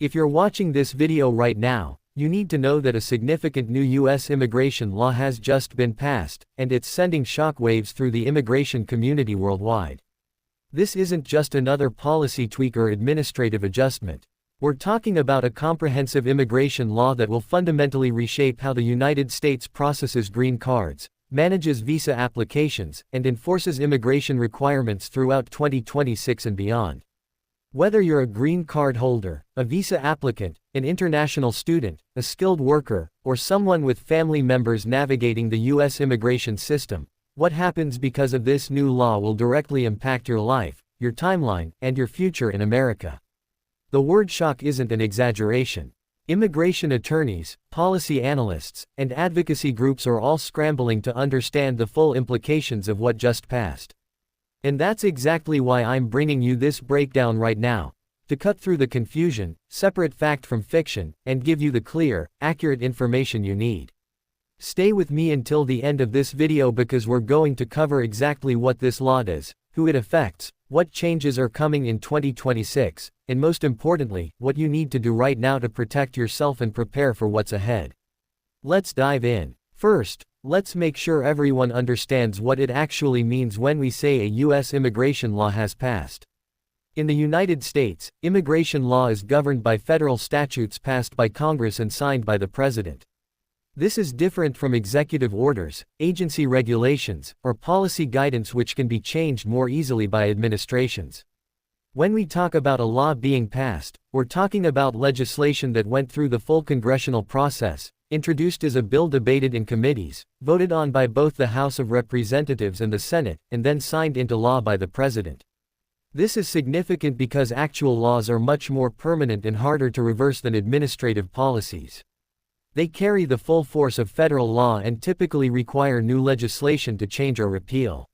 If you're watching this video right now, you need to know that a significant new U.S. immigration law has just been passed, and it's sending shockwaves through the immigration community worldwide. This isn't just another policy tweak or administrative adjustment. We're talking about a comprehensive immigration law that will fundamentally reshape how the United States processes green cards, manages visa applications, and enforces immigration requirements throughout 2026 and beyond. Whether you're a green card holder, a visa applicant, an international student, a skilled worker, or someone with family members navigating the U.S. immigration system, what happens because of this new law will directly impact your life, your timeline, and your future in America. The word shock isn't an exaggeration. Immigration attorneys, policy analysts, and advocacy groups are all scrambling to understand the full implications of what just passed. And that's exactly why I'm bringing you this breakdown right now, to cut through the confusion, separate fact from fiction, and give you the clear, accurate information you need. Stay with me until the end of this video because we're going to cover exactly what this law does, who it affects, what changes are coming in 2026, and most importantly, what you need to do right now to protect yourself and prepare for what's ahead. Let's dive in. First, let's make sure everyone understands what it actually means when we say a U.S. immigration law has passed. In the United States, immigration law is governed by federal statutes passed by Congress and signed by the President. This is different from executive orders, agency regulations, or policy guidance which can be changed more easily by administrations. When we talk about a law being passed, we're talking about legislation that went through the full congressional process, introduced as a bill debated in committees, voted on by both the House of Representatives and the Senate, and then signed into law by the President. This is significant because actual laws are much more permanent and harder to reverse than administrative policies. They carry the full force of federal law and typically require new legislation to change or repeal.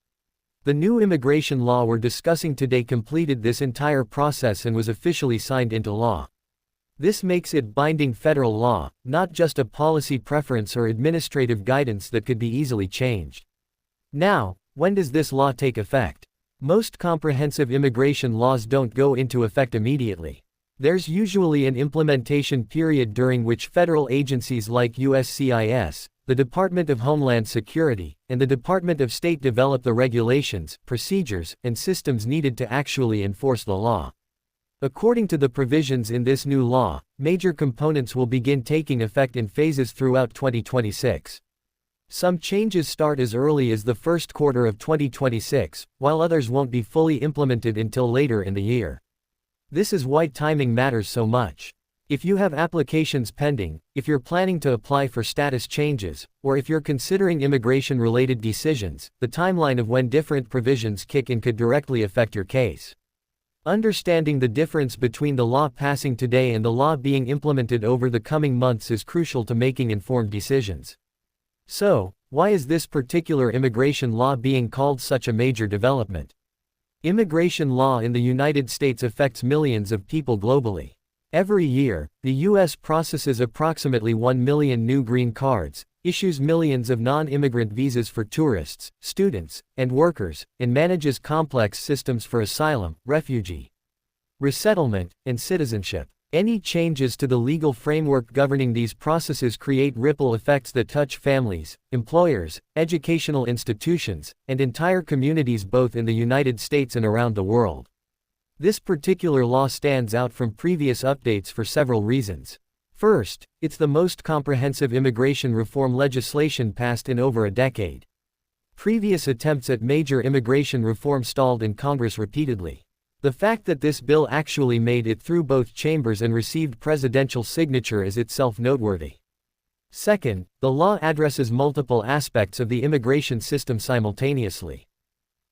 The new immigration law we're discussing today completed this entire process and was officially signed into law. This makes it binding federal law, not just a policy preference or administrative guidance that could be easily changed. Now, when does this law take effect? Most comprehensive immigration laws don't go into effect immediately. There's usually an implementation period during which federal agencies like USCIS, the Department of Homeland Security, and the Department of State develop the regulations, procedures, and systems needed to actually enforce the law. According to the provisions in this new law, major components will begin taking effect in phases throughout 2026. Some changes start as early as the first quarter of 2026, while others won't be fully implemented until later in the year. This is why timing matters so much. If you have applications pending, if you're planning to apply for status changes, or if you're considering immigration-related decisions, the timeline of when different provisions kick in could directly affect your case. Understanding the difference between the law passing today and the law being implemented over the coming months is crucial to making informed decisions. So, why is this particular immigration law being called such a major development? Immigration law in the United States affects millions of people globally. Every year, the U.S. processes approximately 1 million new green cards, issues millions of non-immigrant visas for tourists, students, and workers, and manages complex systems for asylum, refugee, resettlement, and citizenship. Any changes to the legal framework governing these processes create ripple effects that touch families, employers, educational institutions, and entire communities both in the United States and around the world. This particular law stands out from previous updates for several reasons. First, it's the most comprehensive immigration reform legislation passed in over a decade. Previous attempts at major immigration reform stalled in Congress repeatedly. The fact that this bill actually made it through both chambers and received presidential signature is itself noteworthy. Second, the law addresses multiple aspects of the immigration system simultaneously.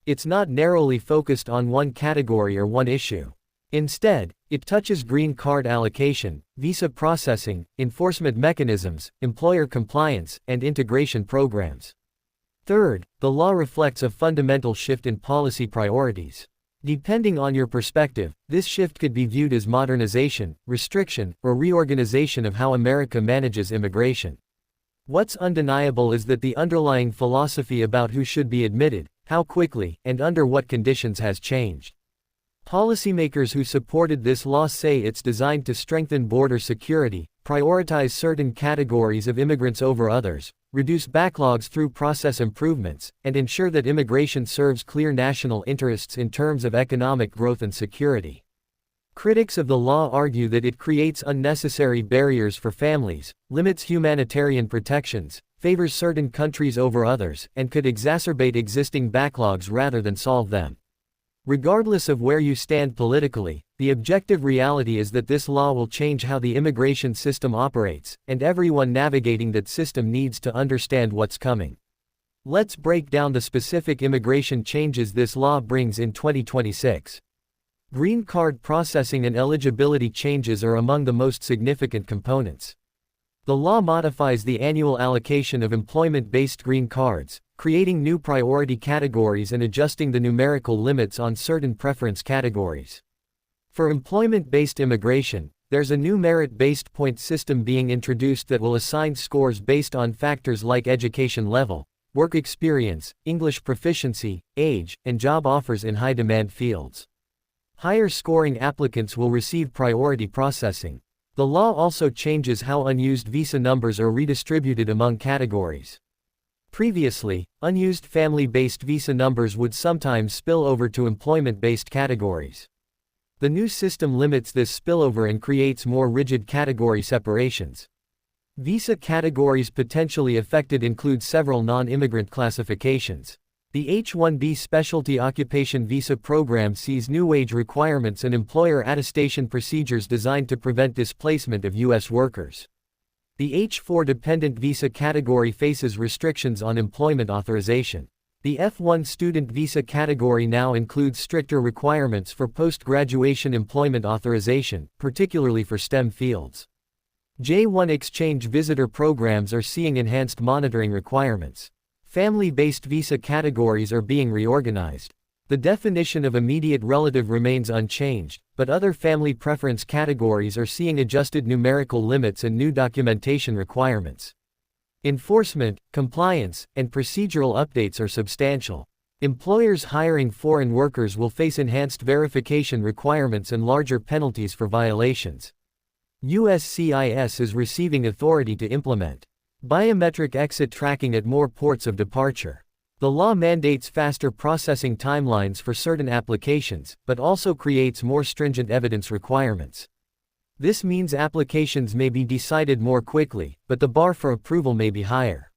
It's not narrowly focused on one category or one issue. Instead, it touches green card allocation, visa processing, enforcement mechanisms, employer compliance, and integration programs. Third, the law reflects a fundamental shift in policy priorities. Depending on your perspective, this shift could be viewed as modernization, restriction, or reorganization of how America manages immigration. What's undeniable is that the underlying philosophy about who should be admitted, how quickly, and under what conditions has changed. Policymakers who supported this law say it's designed to strengthen border security, prioritize certain categories of immigrants over others, reduce backlogs through process improvements, and ensure that immigration serves clear national interests in terms of economic growth and security. Critics of the law argue that it creates unnecessary barriers for families, limits humanitarian protections, favors certain countries over others, and could exacerbate existing backlogs rather than solve them. Regardless of where you stand politically, the objective reality is that this law will change how the immigration system operates, and everyone navigating that system needs to understand what's coming. Let's break down the specific immigration changes this law brings in 2026. Green card processing and eligibility changes are among the most significant components. The law modifies the annual allocation of employment-based green cards, creating new priority categories and adjusting the numerical limits on certain preference categories. For employment-based immigration, there's a new merit-based point system being introduced that will assign scores based on factors like education level, work experience, English proficiency, age, and job offers in high-demand fields. Higher-scoring applicants will receive priority processing. The law also changes how unused visa numbers are redistributed among categories. Previously, unused family-based visa numbers would sometimes spill over to employment-based categories. The new system limits this spillover and creates more rigid category separations. Visa categories potentially affected include several non-immigrant classifications. The H-1B Specialty Occupation Visa program sees new wage requirements and employer attestation procedures designed to prevent displacement of U.S. workers. The H-4 Dependent Visa category faces restrictions on employment authorization. The F-1 Student Visa category now includes stricter requirements for post-graduation employment authorization, particularly for STEM fields. J-1 Exchange Visitor programs are seeing enhanced monitoring requirements. Family-based visa categories are being reorganized. The definition of immediate relative remains unchanged, but other family preference categories are seeing adjusted numerical limits and new documentation requirements. Enforcement, compliance, and procedural updates are substantial. Employers hiring foreign workers will face enhanced verification requirements and larger penalties for violations. USCIS is receiving authority to implement biometric exit tracking at more ports of departure. The law mandates faster processing timelines for certain applications, but also creates more stringent evidence requirements. This means applications may be decided more quickly, but the bar for approval may be higher.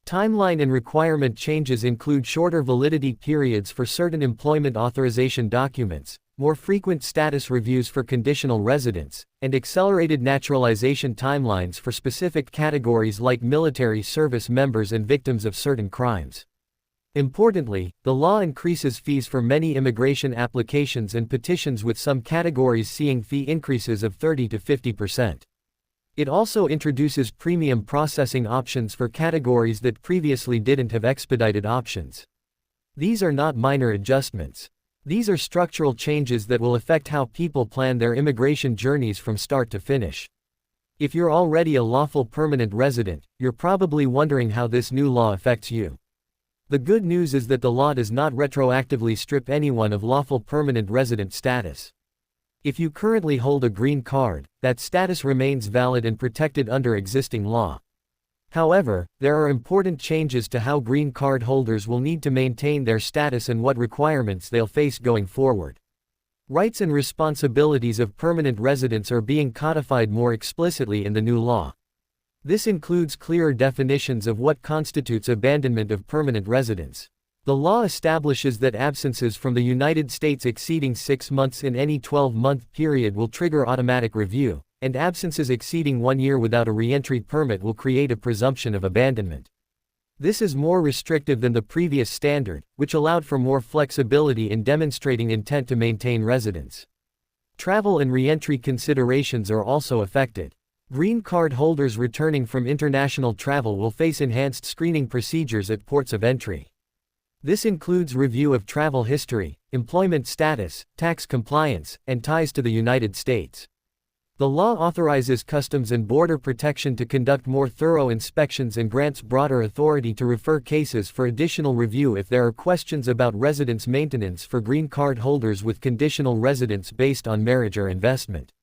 Timeline and requirement changes include shorter validity periods for certain employment authorization documents, more frequent status reviews for conditional residents, and accelerated naturalization timelines for specific categories like military service members and victims of certain crimes. Importantly, the law increases fees for many immigration applications and petitions, with some categories seeing fee increases of 30 to 50%. It also introduces premium processing options for categories that previously didn't have expedited options. These are not minor adjustments. These are structural changes that will affect how people plan their immigration journeys from start to finish. If you're already a lawful permanent resident, you're probably wondering how this new law affects you. The good news is that the law does not retroactively strip anyone of lawful permanent resident status. If you currently hold a green card, that status remains valid and protected under existing law. However, there are important changes to how green card holders will need to maintain their status and what requirements they'll face going forward. Rights and responsibilities of permanent residents are being codified more explicitly in the new law. This includes clearer definitions of what constitutes abandonment of permanent residence. The law establishes that absences from the United States exceeding 6 months in any 12-month period will trigger automatic review, and absences exceeding 1 year without a re-entry permit will create a presumption of abandonment. This is more restrictive than the previous standard, which allowed for more flexibility in demonstrating intent to maintain residence. Travel and re-entry considerations are also affected. Green card holders returning from international travel will face enhanced screening procedures at ports of entry. This includes review of travel history, employment status, tax compliance, and ties to the United States. The law authorizes Customs and Border Protection to conduct more thorough inspections and grants broader authority to refer cases for additional review if there are questions about residence maintenance for green card holders with conditional residence based on marriage or investment.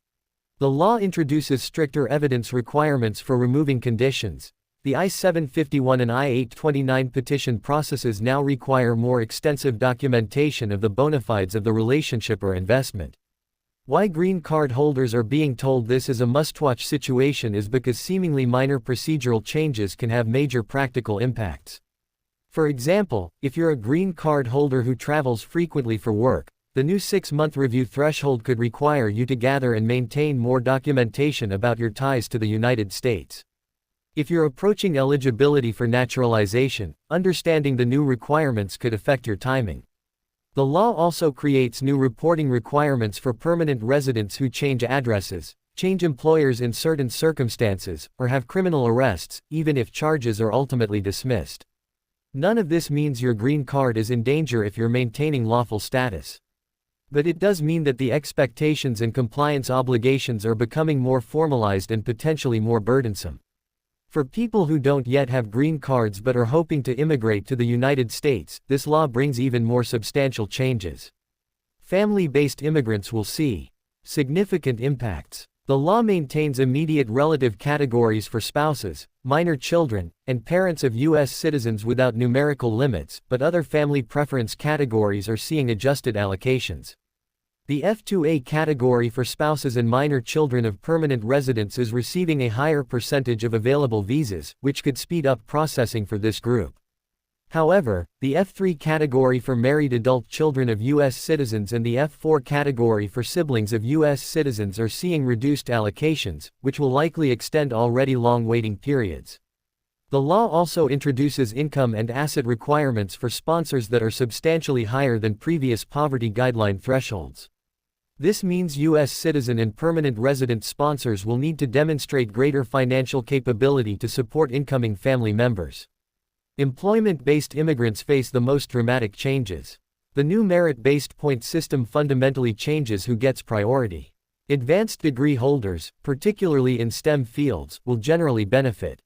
The law introduces stricter evidence requirements for removing conditions. The I-751 and I-829 petition processes now require more extensive documentation of the bona fides of the relationship or investment. Why green card holders are being told this is a must-watch situation is because seemingly minor procedural changes can have major practical impacts. For example, if you're a green card holder who travels frequently for work, the new 6-month review threshold could require you to gather and maintain more documentation about your ties to the United States. If you're approaching eligibility for naturalization, understanding the new requirements could affect your timing. The law also creates new reporting requirements for permanent residents who change addresses, change employers in certain circumstances, or have criminal arrests, even if charges are ultimately dismissed. None of this means your green card is in danger if you're maintaining lawful status. But it does mean that the expectations and compliance obligations are becoming more formalized and potentially more burdensome. For people who don't yet have green cards but are hoping to immigrate to the United States, this law brings even more substantial changes. Family-based immigrants will see significant impacts. The law maintains immediate relative categories for spouses, minor children, and parents of U.S. citizens without numerical limits, but other family preference categories are seeing adjusted allocations. The F2A category for spouses and minor children of permanent residents is receiving a higher percentage of available visas, which could speed up processing for this group. However, the F3 category for married adult children of U.S. citizens and the F4 category for siblings of U.S. citizens are seeing reduced allocations, which will likely extend already long waiting periods. The law also introduces income and asset requirements for sponsors that are substantially higher than previous poverty guideline thresholds. This means U.S. citizen and permanent resident sponsors will need to demonstrate greater financial capability to support incoming family members. Employment-based immigrants face the most dramatic changes. The new merit-based point system fundamentally changes who gets priority. Advanced degree holders, particularly in STEM fields, will generally benefit.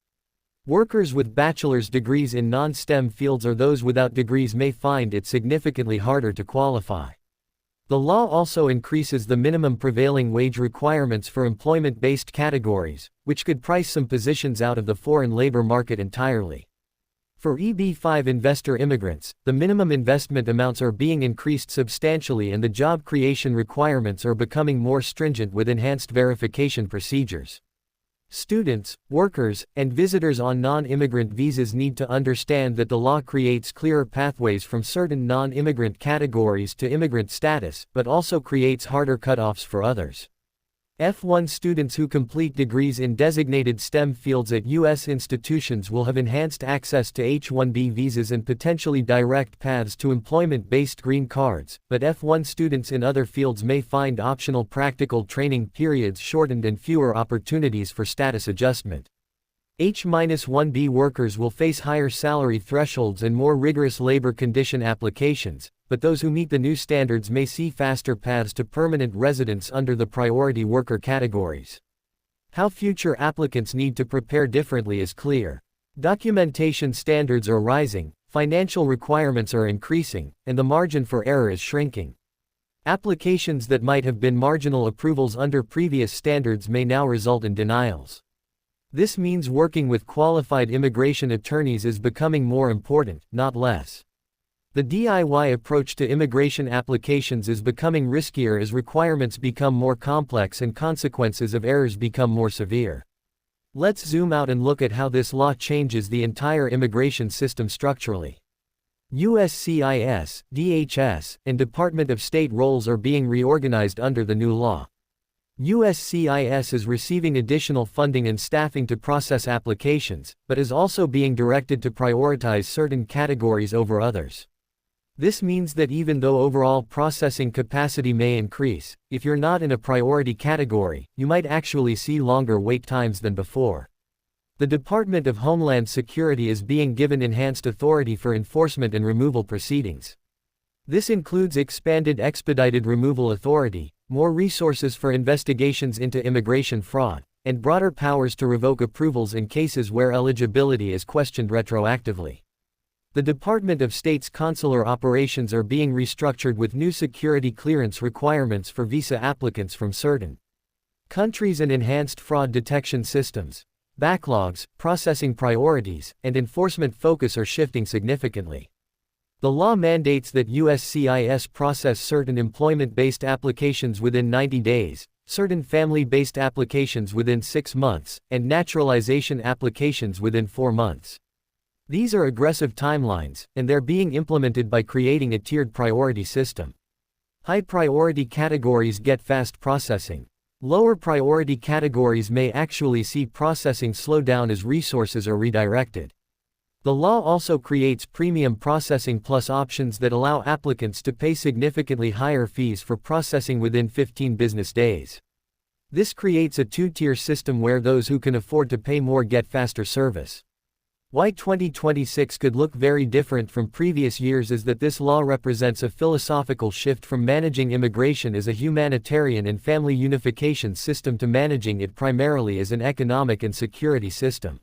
Workers with bachelor's degrees in non-STEM fields or those without degrees may find it significantly harder to qualify. The law also increases the minimum prevailing wage requirements for employment-based categories, which could price some positions out of the foreign labor market entirely. For EB-5 investor immigrants, the minimum investment amounts are being increased substantially and the job creation requirements are becoming more stringent with enhanced verification procedures. Students, workers, and visitors on non-immigrant visas need to understand that the law creates clearer pathways from certain non-immigrant categories to immigrant status, but also creates harder cutoffs for others. F1 students who complete degrees in designated STEM fields at U.S. institutions will have enhanced access to H-1B visas and potentially direct paths to employment-based green cards, but F1 students in other fields may find optional practical training periods shortened and fewer opportunities for status adjustment. H-1B workers will face higher salary thresholds and more rigorous labor condition applications, but those who meet the new standards may see faster paths to permanent residence under the priority worker categories. How future applicants need to prepare differently is clear. Documentation standards are rising, financial requirements are increasing, and the margin for error is shrinking. Applications that might have been marginal approvals under previous standards may now result in denials. This means working with qualified immigration attorneys is becoming more important, not less. The DIY approach to immigration applications is becoming riskier as requirements become more complex and consequences of errors become more severe. Let's zoom out and look at how this law changes the entire immigration system structurally. USCIS, DHS, and Department of State roles are being reorganized under the new law. USCIS is receiving additional funding and staffing to process applications, but is also being directed to prioritize certain categories over others. This means that even though overall processing capacity may increase, if you're not in a priority category, you might actually see longer wait times than before. The Department of Homeland Security is being given enhanced authority for enforcement and removal proceedings. This includes expanded expedited removal authority, more resources for investigations into immigration fraud, and broader powers to revoke approvals in cases where eligibility is questioned retroactively. The Department of State's consular operations are being restructured with new security clearance requirements for visa applicants from certain countries and enhanced fraud detection systems. Backlogs, processing priorities, and enforcement focus are shifting significantly. The law mandates that USCIS process certain employment-based applications within 90 days, certain family-based applications within 6 months, and naturalization applications within 4 months. These are aggressive timelines, and they're being implemented by creating a tiered priority system. High-priority categories get fast processing. Lower priority categories may actually see processing slow down as resources are redirected. The law also creates premium processing plus options that allow applicants to pay significantly higher fees for processing within 15 business days. This creates a two-tier system where those who can afford to pay more get faster service. Why 2026 could look very different from previous years is that this law represents a philosophical shift from managing immigration as a humanitarian and family unification system to managing it primarily as an economic and security system.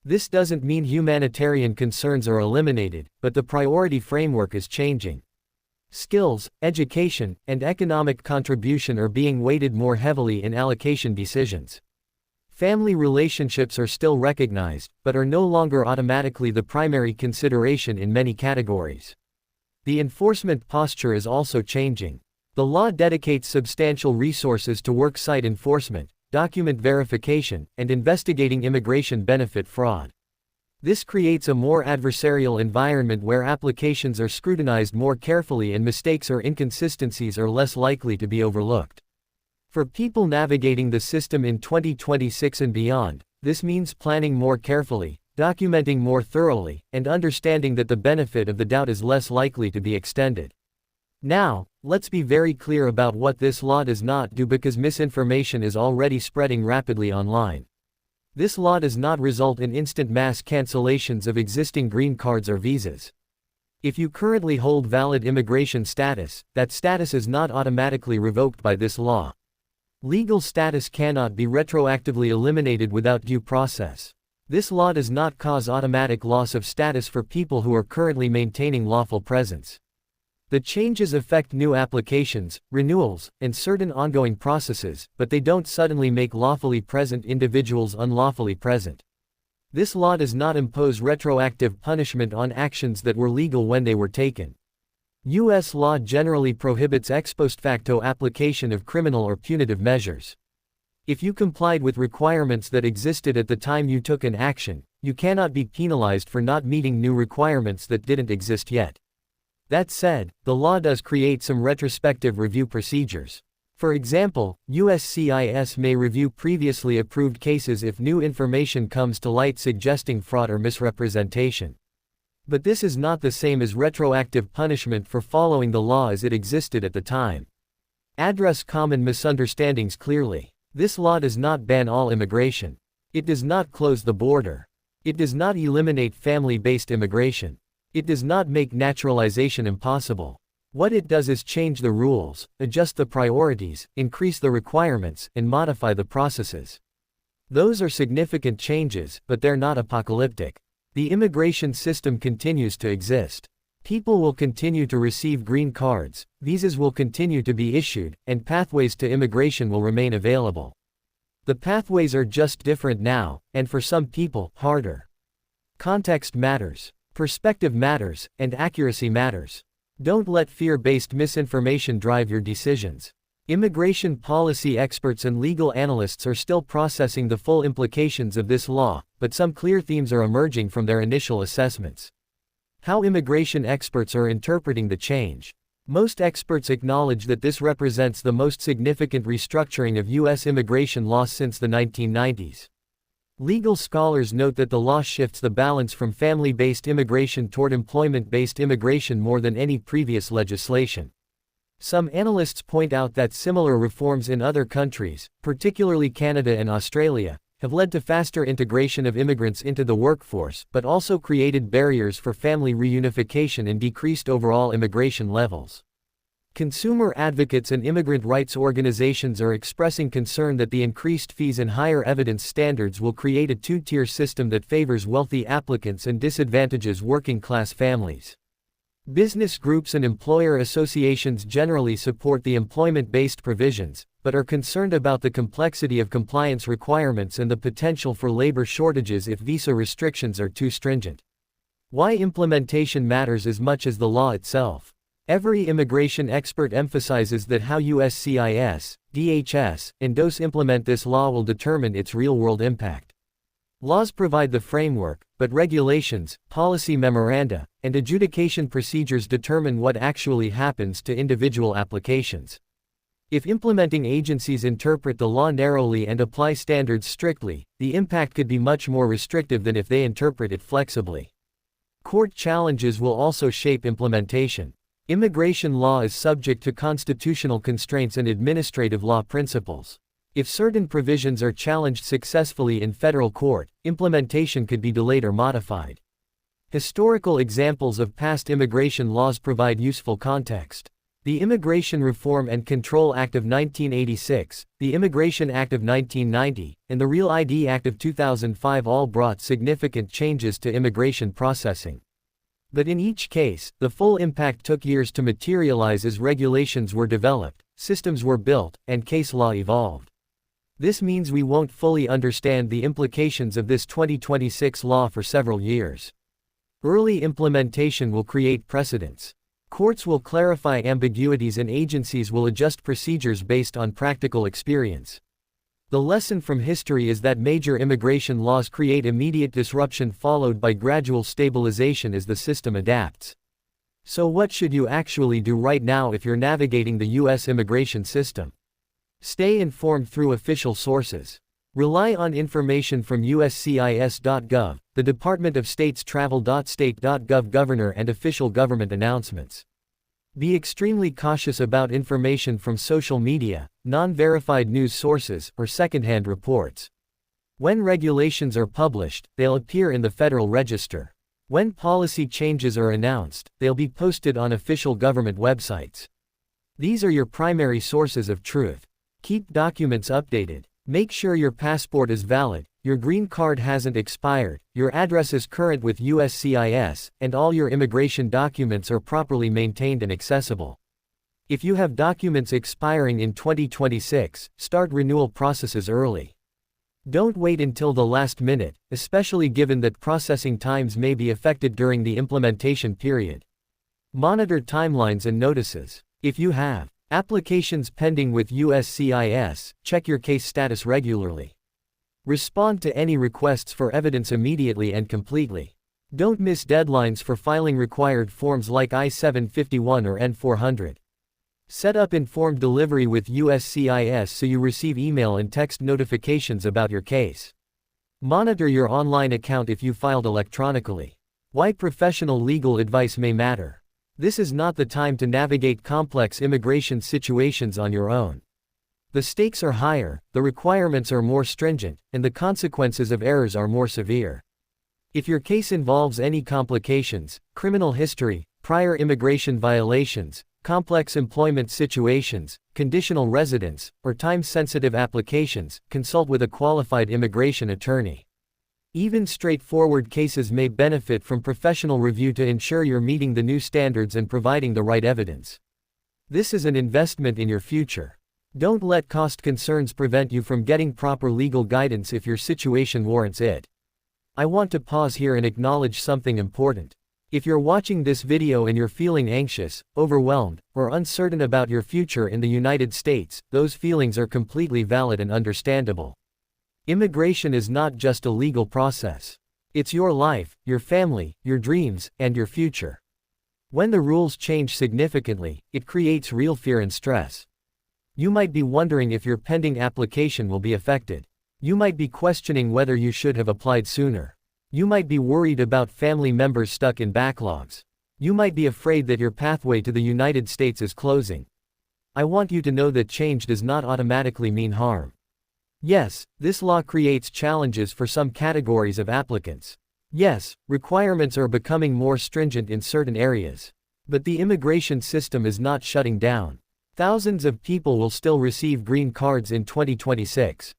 This doesn't mean humanitarian concerns are eliminated, but the priority framework is changing. Skills, education, and economic contribution are being weighted more heavily in allocation decisions. Family relationships are still recognized, but are no longer automatically the primary consideration in many categories. The enforcement posture is also changing. The law dedicates substantial resources to worksite enforcement, document verification, and investigating immigration benefit fraud. This creates a more adversarial environment where applications are scrutinized more carefully and mistakes or inconsistencies are less likely to be overlooked. For people navigating the system in 2026 and beyond, this means planning more carefully, documenting more thoroughly, and understanding that the benefit of the doubt is less likely to be extended. Now, let's be very clear about what this law does not do because misinformation is already spreading rapidly online. This law does not result in instant mass cancellations of existing green cards or visas. If you currently hold valid immigration status, that status is not automatically revoked by this law. Legal status cannot be retroactively eliminated without due process. This law does not cause automatic loss of status for people who are currently maintaining lawful presence. The changes affect new applications, renewals, and certain ongoing processes, but they don't suddenly make lawfully present individuals unlawfully present. This law does not impose retroactive punishment on actions that were legal when they were taken. U.S. law generally prohibits ex post facto application of criminal or punitive measures. If you complied with requirements that existed at the time you took an action, you cannot be penalized for not meeting new requirements that didn't exist yet. That said, the law does create some retrospective review procedures. For example, USCIS may review previously approved cases if new information comes to light suggesting fraud or misrepresentation. But this is not the same as retroactive punishment for following the law as it existed at the time. Address common misunderstandings clearly. This law does not ban all immigration. It does not close the border. It does not eliminate family-based immigration. It does not make naturalization impossible. What it does is change the rules, adjust the priorities, increase the requirements, and modify the processes. Those are significant changes, but they're not apocalyptic. The immigration system continues to exist. People will continue to receive green cards, visas will continue to be issued, and pathways to immigration will remain available. The pathways are just different now, and for some people, harder. Context matters. Perspective matters, and accuracy matters. Don't let fear-based misinformation drive your decisions. Immigration policy experts and legal analysts are still processing the full implications of this law, but some clear themes are emerging from their initial assessments. How immigration experts are interpreting the change. Most experts acknowledge that this represents the most significant restructuring of U.S. immigration law since the 1990s. Legal scholars note that the law shifts the balance from family-based immigration toward employment-based immigration more than any previous legislation. Some analysts point out that similar reforms in other countries, particularly Canada and Australia, have led to faster integration of immigrants into the workforce, but also created barriers for family reunification and decreased overall immigration levels. Consumer advocates and immigrant rights organizations are expressing concern that the increased fees and higher evidence standards will create a two-tier system that favors wealthy applicants and disadvantages working-class families. Business groups and employer associations generally support the employment-based provisions, but are concerned about the complexity of compliance requirements and the potential for labor shortages if visa restrictions are too stringent. Why implementation matters as much as the law itself. Every immigration expert emphasizes that how USCIS, DHS, and DOS implement this law will determine its real-world impact. Laws provide the framework, but regulations, policy memoranda, and adjudication procedures determine what actually happens to individual applications. If implementing agencies interpret the law narrowly and apply standards strictly, the impact could be much more restrictive than if they interpret it flexibly. Court challenges will also shape implementation. Immigration law is subject to constitutional constraints and administrative law principles. If certain provisions are challenged successfully in federal court, implementation could be delayed or modified. Historical examples of past immigration laws provide useful context. The Immigration Reform and Control Act of 1986, the Immigration Act of 1990, and the Real ID Act of 2005 all brought significant changes to immigration processing. But in each case, the full impact took years to materialize as regulations were developed, systems were built, and case law evolved. This means we won't fully understand the implications of this 2026 law for several years. Early implementation will create precedents. Courts will clarify ambiguities and agencies will adjust procedures based on practical experience. The lesson from history is that major immigration laws create immediate disruption followed by gradual stabilization as the system adapts. So what should you actually do right now if you're navigating the U.S. immigration system? Stay informed through official sources. Rely on information from uscis.gov, the Department of State's travel.state.gov governor and official government announcements. Be extremely cautious about information from social media, non-verified news sources, or secondhand reports. When regulations are published, they'll appear in the Federal Register. When policy changes are announced, they'll be posted on official government websites. These are your primary sources of truth. Keep documents updated. Make sure your passport is valid, your green card hasn't expired, your address is current with USCIS, and all your immigration documents are properly maintained and accessible. If you have documents expiring in 2026, start renewal processes early. Don't wait until the last minute, especially given that processing times may be affected during the implementation period. Monitor timelines and notices. If you have applications pending with USCIS, check your case status regularly. Respond to any requests for evidence immediately and completely. Don't miss deadlines for filing required forms like I-751 or N-400. Set up informed delivery with USCIS so you receive email and text notifications about your case. Monitor your online account if you filed electronically. Why professional legal advice may matter. This is not the time to navigate complex immigration situations on your own. The stakes are higher, the requirements are more stringent, and the consequences of errors are more severe. If your case involves any complications, criminal history, prior immigration violations, complex employment situations, conditional residence, or time-sensitive applications, consult with a qualified immigration attorney. Even straightforward cases may benefit from professional review to ensure you're meeting the new standards and providing the right evidence. This is an investment in your future. Don't let cost concerns prevent you from getting proper legal guidance if your situation warrants it. I want to pause here and acknowledge something important. If you're watching this video and you're feeling anxious, overwhelmed, or uncertain about your future in the United States, those feelings are completely valid and understandable. Immigration is not just a legal process. It's your life, your family, your dreams, and your future. When the rules change significantly, it creates real fear and stress. You might be wondering if your pending application will be affected. You might be questioning whether you should have applied sooner. You might be worried about family members stuck in backlogs. You might be afraid that your pathway to the United States is closing. I want you to know that change does not automatically mean harm. Yes, this law creates challenges for some categories of applicants. Yes, requirements are becoming more stringent in certain areas. But the immigration system is not shutting down. Thousands of people will still receive green cards in 2026.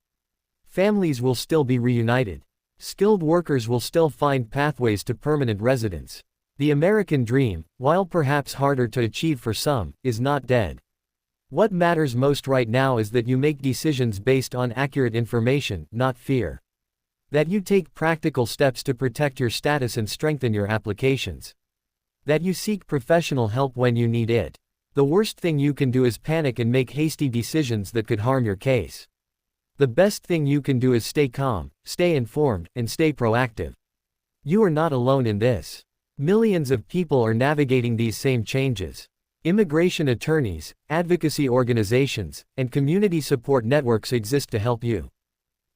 Families will still be reunited. Skilled workers will still find pathways to permanent residence. The American dream, while perhaps harder to achieve for some, is not dead. What matters most right now is that you make decisions based on accurate information, not fear. That you take practical steps to protect your status and strengthen your applications. That you seek professional help when you need it. The worst thing you can do is panic and make hasty decisions that could harm your case. The best thing you can do is stay calm, stay informed, and stay proactive. You are not alone in this. Millions of people are navigating these same changes. Immigration attorneys, advocacy organizations, and community support networks exist to help you.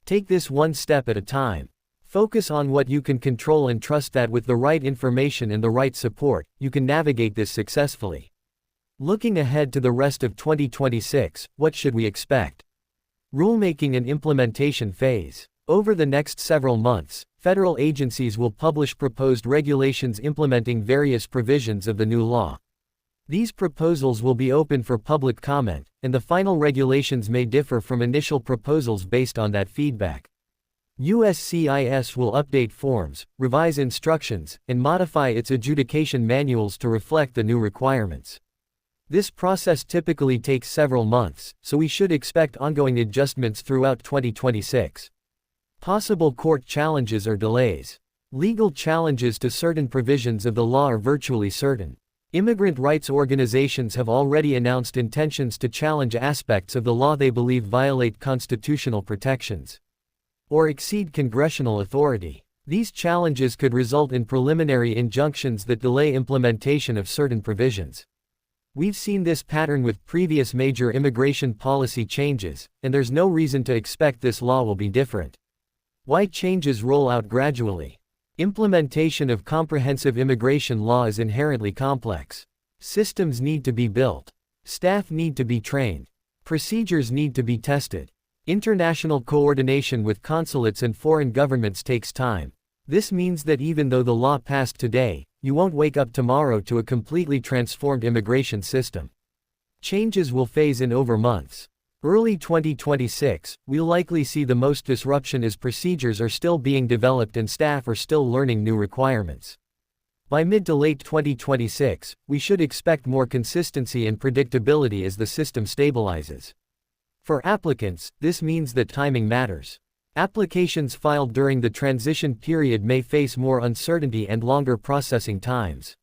Take this one step at a time. Focus on what you can control and trust that with the right information and the right support, you can navigate this successfully. Looking ahead to the rest of 2026, what should we expect? Rulemaking and implementation phase. Over the next several months, federal agencies will publish proposed regulations implementing various provisions of the new law. These proposals will be open for public comment, and the final regulations may differ from initial proposals based on that feedback. USCIS will update forms, revise instructions, and modify its adjudication manuals to reflect the new requirements. This process typically takes several months, so we should expect ongoing adjustments throughout 2026. Possible court challenges or delays. Legal challenges to certain provisions of the law are virtually certain. Immigrant rights organizations have already announced intentions to challenge aspects of the law they believe violate constitutional protections or exceed congressional authority. These challenges could result in preliminary injunctions that delay implementation of certain provisions. We've seen this pattern with previous major immigration policy changes, and there's no reason to expect this law will be different. Why changes roll out gradually? Implementation of comprehensive immigration law is inherently complex. Systems need to be built. Staff need to be trained. Procedures need to be tested. International coordination with consulates and foreign governments takes time. This means that even though the law passed today, you won't wake up tomorrow to a completely transformed immigration system. Changes will phase in over months. Early 2026, we'll likely see the most disruption as procedures are still being developed and staff are still learning new requirements. By mid to late 2026, we should expect more consistency and predictability as the system stabilizes. For applicants, this means that timing matters. Applications filed during the transition period may face more uncertainty and longer processing times.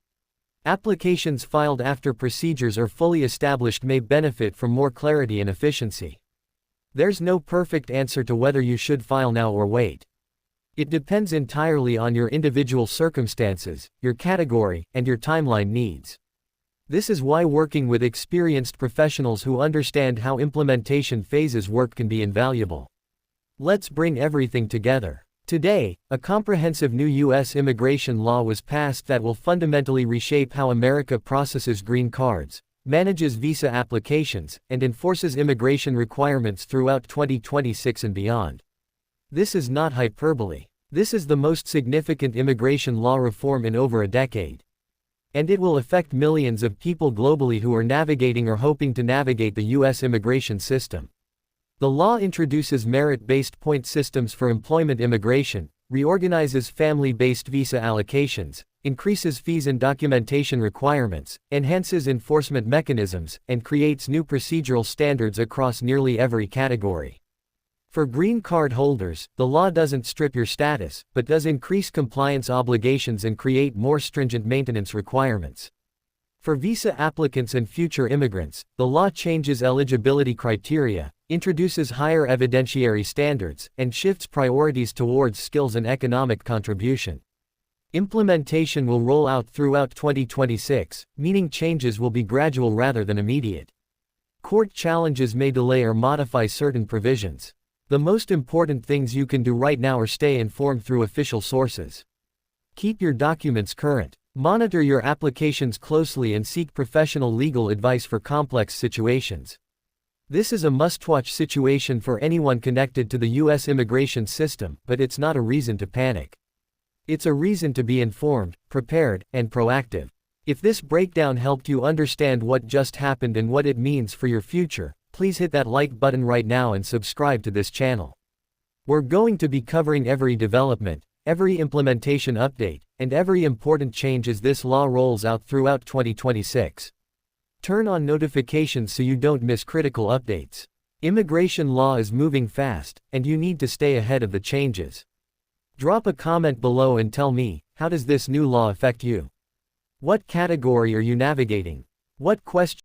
Applications filed after procedures are fully established may benefit from more clarity and efficiency. There's no perfect answer to whether you should file now or wait. It depends entirely on your individual circumstances, your category, and your timeline needs. This is why working with experienced professionals who understand how implementation phases work can be invaluable. Let's bring everything together. Today, a comprehensive new U.S. immigration law was passed that will fundamentally reshape how America processes green cards, manages visa applications, and enforces immigration requirements throughout 2026 and beyond. This is not hyperbole. This is the most significant immigration law reform in over a decade. And it will affect millions of people globally who are navigating or hoping to navigate the U.S. immigration system. The law introduces merit-based point systems for employment immigration, reorganizes family-based visa allocations, increases fees and documentation requirements, enhances enforcement mechanisms, and creates new procedural standards across nearly every category. For green card holders, the law doesn't strip your status, but does increase compliance obligations and create more stringent maintenance requirements. For visa applicants and future immigrants, the law changes eligibility criteria, introduces higher evidentiary standards, and shifts priorities towards skills and economic contribution. Implementation will roll out throughout 2026, meaning changes will be gradual rather than immediate. Court challenges may delay or modify certain provisions. The most important things you can do right now are stay informed through official sources. Keep your documents current. Monitor your applications closely and seek professional legal advice for complex situations. This is a must-watch situation for anyone connected to the U.S. immigration system, but it's not a reason to panic. It's a reason to be informed, prepared, and proactive. If this breakdown helped you understand what just happened and what it means for your future, please hit that like button right now and subscribe to this channel. We're going to be covering every development, every implementation update, and every important change as this law rolls out throughout 2026. Turn on notifications so you don't miss critical updates. Immigration law is moving fast, and you need to stay ahead of the changes. Drop a comment below and tell me, how does this new law affect you? What category are you navigating? What questions